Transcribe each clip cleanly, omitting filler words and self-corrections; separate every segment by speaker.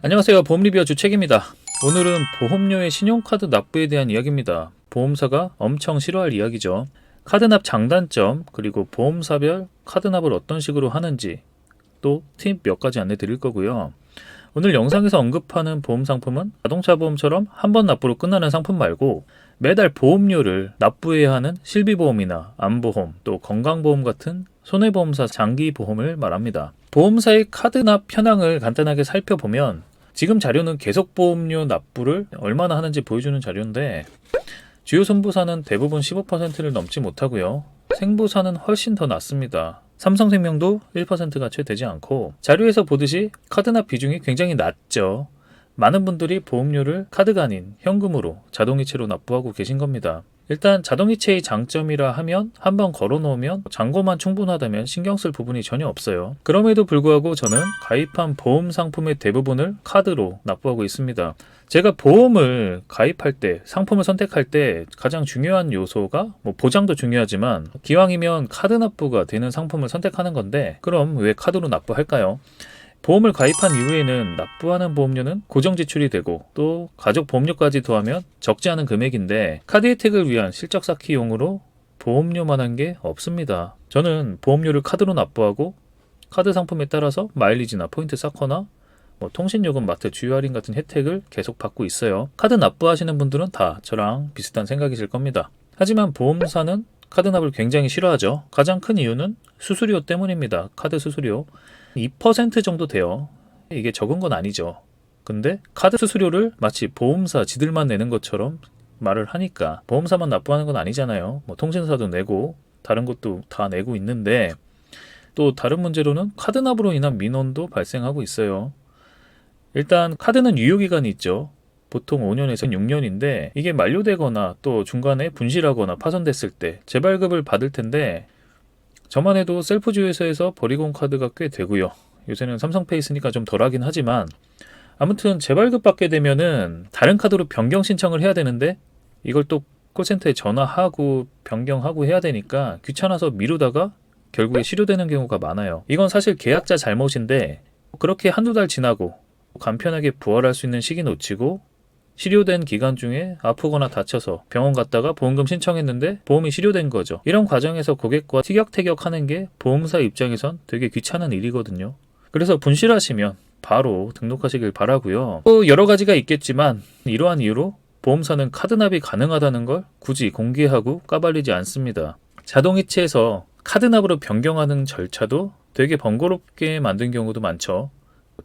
Speaker 1: 안녕하세요. 보험 리뷰어 주책입니다. 오늘은 보험료의 신용카드 납부에 대한 이야기입니다. 보험사가 엄청 싫어할 이야기죠. 카드 납 장단점, 그리고 보험사별 카드 납을 어떤 식으로 하는지, 또 팁 몇 가지 안내 드릴 거고요. 오늘 영상에서 언급하는 보험 상품은 자동차 보험처럼 한 번 납부로 끝나는 상품 말고 매달 보험료를 납부해야 하는 실비보험이나 암보험, 또 건강보험 같은 손해보험사 장기보험을 말합니다. 보험사의 카드 납 현황을 간단하게 살펴보면 지금 자료는 계속보험료 납부를 얼마나 하는지 보여주는 자료인데 주요 손보사는 대부분 15%를 넘지 못하고요. 생보사는 훨씬 더 낮습니다. 삼성생명도 1%가 채 되지 않고 자료에서 보듯이 카드 납 비중이 굉장히 낮죠. 많은 분들이 보험료를 카드가 아닌 현금으로 자동이체로 납부하고 계신 겁니다. 일단 자동이체의 장점이라 하면 한번 걸어놓으면 잔고만 충분하다면 신경 쓸 부분이 전혀 없어요. 그럼에도 불구하고 저는 가입한 보험 상품의 대부분을 카드로 납부하고 있습니다. 제가 보험을 가입할 때, 상품을 선택할 때 가장 중요한 요소가 보장도 중요하지만 기왕이면 카드 납부가 되는 상품을 선택하는 건데 그럼 왜 카드로 납부할까요? 보험을 가입한 이후에는 납부하는 보험료는 고정 지출이 되고 또 가족 보험료까지 더하면 적지 않은 금액인데 카드 혜택을 위한 실적 쌓기용으로 보험료만한 게 없습니다. 저는 보험료를 카드로 납부하고 카드 상품에 따라서 마일리지나 포인트 쌓거나 통신요금 마트 주요 할인 같은 혜택을 계속 받고 있어요. 카드 납부하시는 분들은 다 저랑 비슷한 생각이실 겁니다. 하지만 보험사는 카드 납을 굉장히 싫어하죠. 가장 큰 이유는 수수료 때문입니다. 카드 수수료 2% 정도 돼요. 이게 적은 건 아니죠. 근데 카드 수수료를 마치 보험사 지들만 내는 것처럼 말을 하니까 보험사만 납부하는 건 아니잖아요. 통신사도 내고 다른 것도 다 내고 있는데 또 다른 문제로는 카드 납으로 인한 민원도 발생하고 있어요. 일단 카드는 유효기간이 있죠. 보통 5년에서 6년인데 이게 만료되거나 또 중간에 분실하거나 파손됐을 때 재발급을 받을 텐데 저만 해도 셀프주유소에서 버리고 온 카드가 꽤 되고요. 요새는 삼성페이 쓰니까 좀 덜하긴 하지만 아무튼 재발급 받게 되면은 다른 카드로 변경 신청을 해야 되는데 이걸 또 콜센터에 전화하고 변경하고 해야 되니까 귀찮아서 미루다가 결국에 실효되는 경우가 많아요. 이건 사실 계약자 잘못인데 그렇게 한두 달 지나고 간편하게 부활할 수 있는 시기 놓치고 실효된 기간 중에 아프거나 다쳐서 병원 갔다가 보험금 신청했는데 보험이 실효된 거죠. 이런 과정에서 고객과 티격태격하는 게 보험사 입장에선 되게 귀찮은 일이거든요. 그래서 분실하시면 바로 등록하시길 바라고요. 또 여러 가지가 있겠지만 이러한 이유로 보험사는 카드 납이 가능하다는 걸 굳이 공개하고 까발리지 않습니다. 자동이체에서 카드 납으로 변경하는 절차도 되게 번거롭게 만든 경우도 많죠.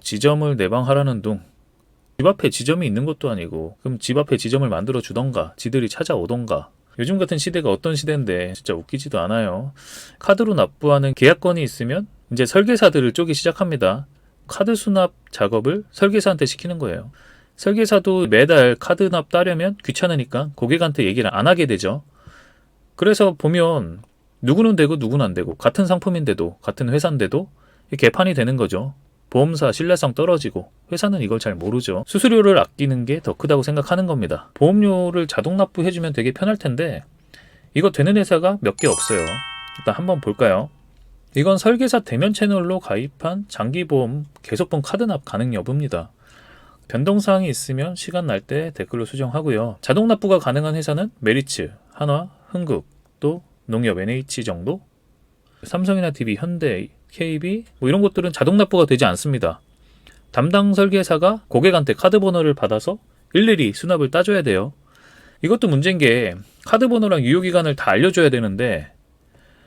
Speaker 1: 지점을 내방하라는 둥 집 앞에 지점이 있는 것도 아니고 그럼 집 앞에 지점을 만들어 주던가 지들이 찾아오던가. 요즘 같은 시대가 어떤 시대인데 진짜 웃기지도 않아요. 카드로 납부하는 계약건이 있으면 이제 설계사들을 쪼기 시작합니다. 카드 수납 작업을 설계사한테 시키는 거예요. 설계사도 매달 카드 납 따려면 귀찮으니까 고객한테 얘기를 안 하게 되죠. 그래서 보면 누구는 되고 누구는 안 되고 같은 상품인데도 같은 회사인데도 개판이 되는 거죠. 보험사 신뢰성 떨어지고 회사는 이걸 잘 모르죠. 수수료를 아끼는 게 더 크다고 생각하는 겁니다. 보험료를 자동 납부해주면 되게 편할 텐데 이거 되는 회사가 몇 개 없어요. 일단 한번 볼까요? 이건 설계사 대면 채널로 가입한 장기보험 계속본 카드 납 가능 여부입니다. 변동사항이 있으면 시간 날 때 댓글로 수정하고요. 자동 납부가 가능한 회사는 메리츠, 한화, 흥국, 또 농협 NH 정도? 삼성이나 DB, 현대, KB 이런 것들은 자동 납부가 되지 않습니다. 담당 설계사가 고객한테 카드 번호를 받아서 일일이 수납을 따줘야 돼요. 이것도 문제인 게 카드 번호랑 유효기간을 다 알려줘야 되는데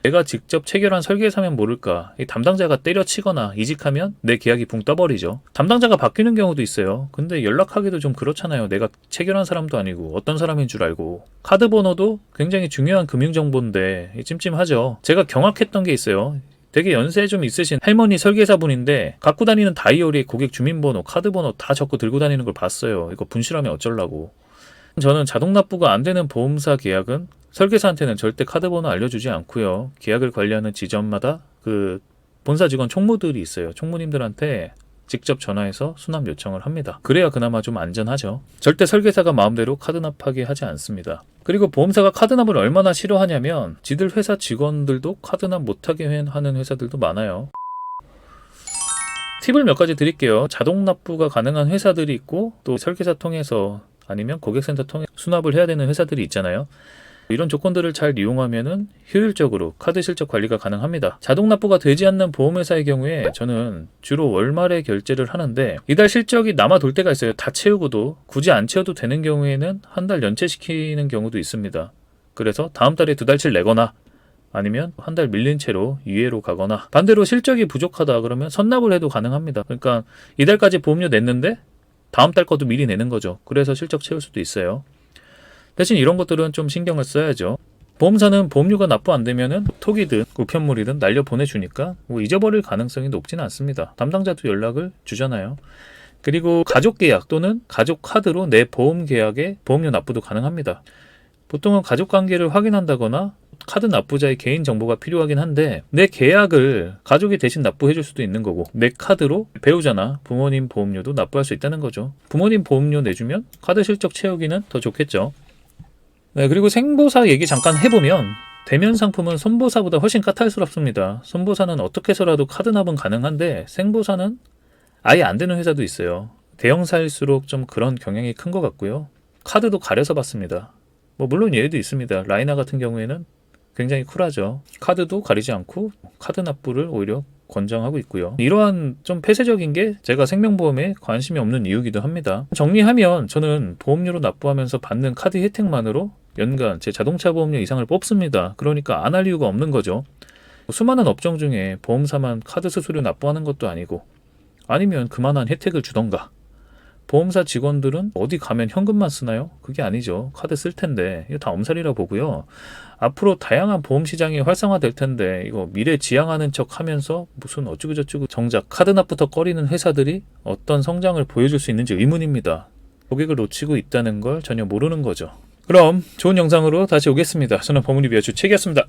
Speaker 1: 내가 직접 체결한 설계사면 모를까 이 담당자가 때려치거나 이직하면 내 계약이 붕 떠버리죠. 담당자가 바뀌는 경우도 있어요. 근데 연락하기도 좀 그렇잖아요. 내가 체결한 사람도 아니고 어떤 사람인 줄 알고. 카드 번호도 굉장히 중요한 금융정보인데 찜찜하죠. 제가 경악했던 게 있어요. 되게 연세 좀 있으신 할머니 설계사분인데 갖고 다니는 다이어리에 고객 주민번호, 카드번호 다 적고 들고 다니는 걸 봤어요. 이거 분실하면 어쩌려고. 저는 자동 납부가 안 되는 보험사 계약은 설계사한테는 절대 카드번호 알려주지 않고요. 계약을 관리하는 지점마다 그 본사 직원 총무들이 있어요. 총무님들한테 직접 전화해서 수납 요청을 합니다. 그래야 그나마 좀 안전하죠. 절대 설계사가 마음대로 카드 납하게 하지 않습니다. 그리고 보험사가 카드 납을 얼마나 싫어하냐면 지들 회사 직원들도 카드 납 못하게 하는 회사들도 많아요. 팁을 몇 가지 드릴게요. 자동 납부가 가능한 회사들이 있고 또 설계사 통해서 아니면 고객센터 통해 수납을 해야 되는 회사들이 있잖아요. 이런 조건들을 잘 이용하면은 효율적으로 카드 실적 관리가 가능합니다. 자동 납부가 되지 않는 보험회사의 경우에 저는 주로 월말에 결제를 하는데 이달 실적이 남아 돌 때가 있어요. 다 채우고도 굳이 안 채워도 되는 경우에는 한 달 연체시키는 경우도 있습니다. 그래서 다음 달에 2달치를 내거나 아니면 한 달 밀린 채로 유예로 가거나, 반대로 실적이 부족하다 그러면 선납을 해도 가능합니다. 그러니까 이달까지 보험료 냈는데 다음 달 것도 미리 내는 거죠. 그래서 실적 채울 수도 있어요. 대신 이런 것들은 좀 신경을 써야죠. 보험사는 보험료가 납부 안 되면은 톡이든 우편물이든 날려 보내주니까 뭐 잊어버릴 가능성이 높지는 않습니다. 담당자도 연락을 주잖아요. 그리고 가족 계약 또는 가족 카드로 내 보험 계약에 보험료 납부도 가능합니다. 보통은 가족 관계를 확인한다거나 카드 납부자의 개인 정보가 필요하긴 한데 내 계약을 가족이 대신 납부해 줄 수도 있는 거고 내 카드로 배우자나 부모님 보험료도 납부할 수 있다는 거죠. 부모님 보험료 내주면 카드 실적 채우기는 더 좋겠죠. 네, 그리고 생보사 얘기 잠깐 해보면 대면 상품은 손보사보다 훨씬 까탈스럽습니다. 손보사는 어떻게 해서라도 카드 납은 가능한데 생보사는 아예 안 되는 회사도 있어요. 대형사일수록 좀 그런 경향이 큰 것 같고요. 카드도 가려서 받습니다. 뭐 물론 예외도 있습니다. 라이나 같은 경우에는 굉장히 쿨하죠. 카드도 가리지 않고 카드 납부를 오히려 권장하고 있고요. 이러한 좀 폐쇄적인 게 제가 생명보험에 관심이 없는 이유기도 합니다. 정리하면 저는 보험료로 납부하면서 받는 카드 혜택만으로 연간 제 자동차 보험료 이상을 뽑습니다. 그러니까 안 할 이유가 없는 거죠. 수많은 업종 중에 보험사만 카드 수수료 납부하는 것도 아니고 아니면 그만한 혜택을 주던가. 보험사 직원들은 어디 가면 현금만 쓰나요? 그게 아니죠. 카드 쓸 텐데 이거 다 엄살이라 보고요. 앞으로 다양한 보험 시장이 활성화될 텐데 이거 미래 지향하는 척 하면서 무슨 어쩌고저쩌고 정작 카드 납부터 꺼리는 회사들이 어떤 성장을 보여줄 수 있는지 의문입니다. 고객을 놓치고 있다는 걸 전혀 모르는 거죠. 그럼 좋은 영상으로 다시 오겠습니다. 저는 법무리뷰어 주책이었습니다.